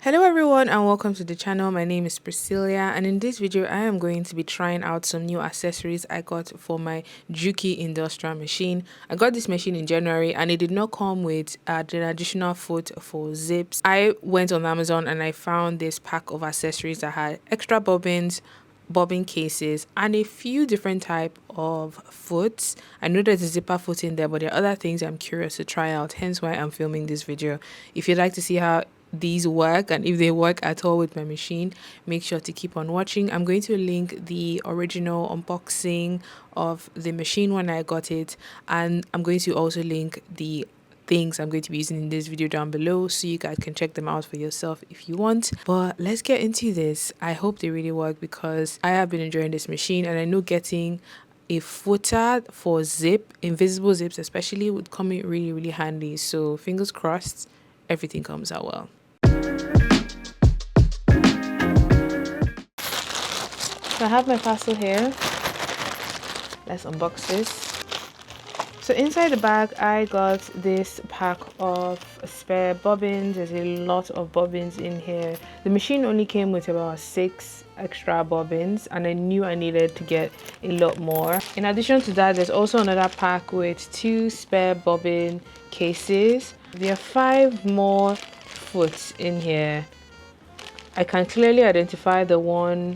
Hello everyone and welcome to the channel. My name is Priscilla, and in this video I am going to be trying out some new accessories I got for my Juki industrial machine. I got this machine in January and it did not come with an additional foot for zips. I went on Amazon and I found this pack of accessories that had extra bobbins, bobbin cases, and a few different type of foots. I know there's a zipper foot in there, but there are other things I'm curious to try out, hence why I'm filming this video. If you'd like to see how these work and if they work at all with my machine, make sure to keep on watching. I'm going to link the original unboxing of the machine when I got it, and I'm going to also link the things I'm going to be using in this video down below so you guys can check them out for yourself if you want. But let's get into this. I hope they really work because I have been enjoying this machine, and I know getting a footer for zip, invisible zips especially, would come in really handy. So fingers crossed everything comes out well. So I have my parcel here. Let's unbox this. So inside the bag, I got this pack of spare bobbins. There's a lot of bobbins in here. The machine only came with about 6 extra bobbins, and I knew I needed to get a lot more. In addition to that, there's also another pack with 2 spare bobbin cases. There are 5 more foots in here. I can clearly identify the one.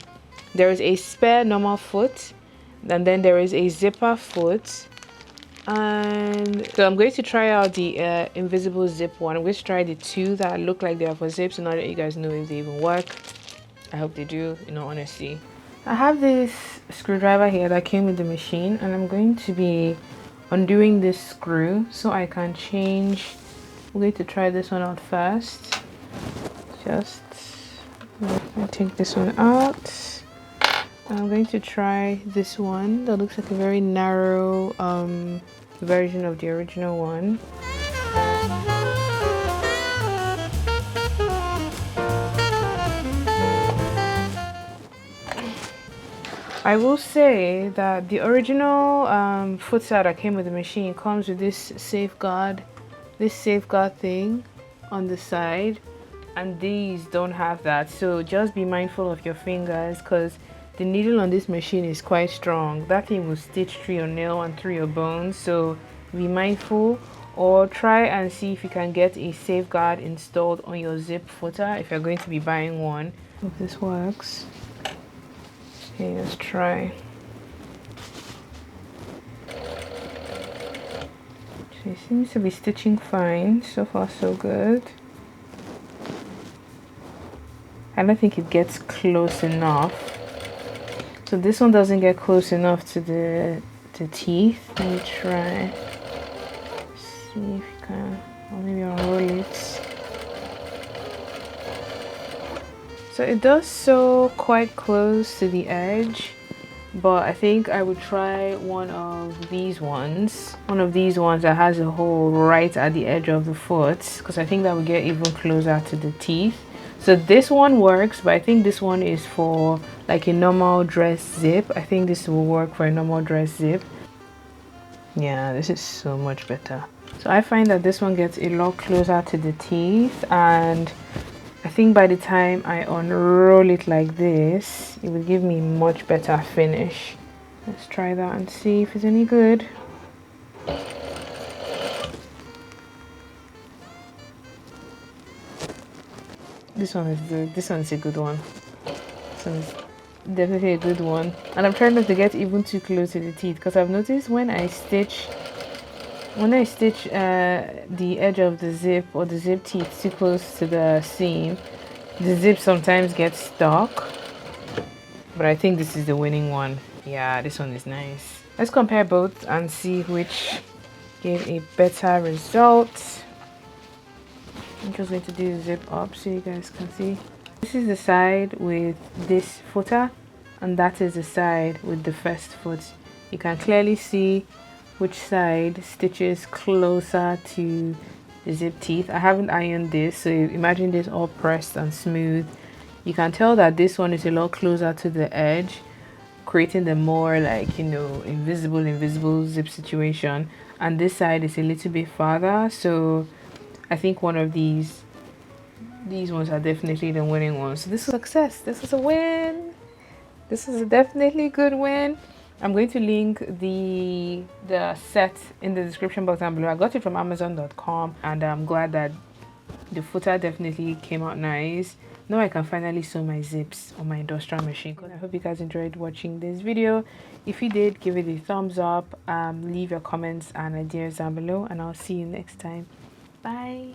There is a spare normal foot, and then there is a zipper foot. And so I'm going to try out the invisible zip one. I'm going to try the 2 that look like they are for zips, so now that you guys know if they even work. I hope they do, in all honesty. I have this screwdriver here that came with the machine, and I'm going to be undoing this screw so I can change. I'm going to try this one out first. Just let me take this one out. I'm going to try this one that looks like a very narrow version of the original one. I will say that the original footer that came with the machine comes with this safeguard thing on the side, and these don't have that. So just be mindful of your fingers, because the needle on this machine is quite strong. That thing will stitch through your nail and through your bones, so be mindful, or try and see if you can get a safeguard installed on your zip footer if you're going to be buying one. If this works. Okay, let's try. So it seems to be stitching fine. So far so good. I don't think it gets close enough. So this one doesn't get close enough to the teeth. Let me try. See if you can, or maybe unroll it. So it does sew quite close to the edge, but I think I would try one of these ones. One of these ones that has a hole right at the edge of the foot, because I think that would get even closer to the teeth. So this one works, but I think this one is for like a normal dress zip. I think this will work for a normal dress zip. Yeah, this is so much better. So I find that this one gets a lot closer to the teeth, and I think by the time I unroll it like this, it will give me a much better finish. Let's try that and see if it's any good. This one is good. This one is a good one. This one is definitely a good one. And I'm trying not to get even too close to the teeth, because I've noticed when I stitch the edge of the zip or the zip teeth too close to the seam, the zip sometimes gets stuck. But I think this is the winning one. Yeah, this one is nice. Let's compare both and see which gave a better result. I'm just going to do the zip up so you guys can see. This is the side with this footer, and that is the side with the first foot. You can clearly see which side stitches closer to the zip teeth. I haven't ironed this, so imagine this all pressed and smooth. You can tell that this one is a lot closer to the edge, creating the more like, you know, invisible zip situation, and this side is a little bit farther. So I think one of these These ones are definitely the winning ones. So this is success. This is a win. This is a definitely good win. I'm going to link the set in the description box down below. I got it from Amazon.com, and I'm glad that the footer definitely came out nice. Now I can finally sew my zips on my industrial machine. I hope you guys enjoyed watching this video. If you did, give it a thumbs up, leave your comments and ideas down below, and I'll see you next time. Bye.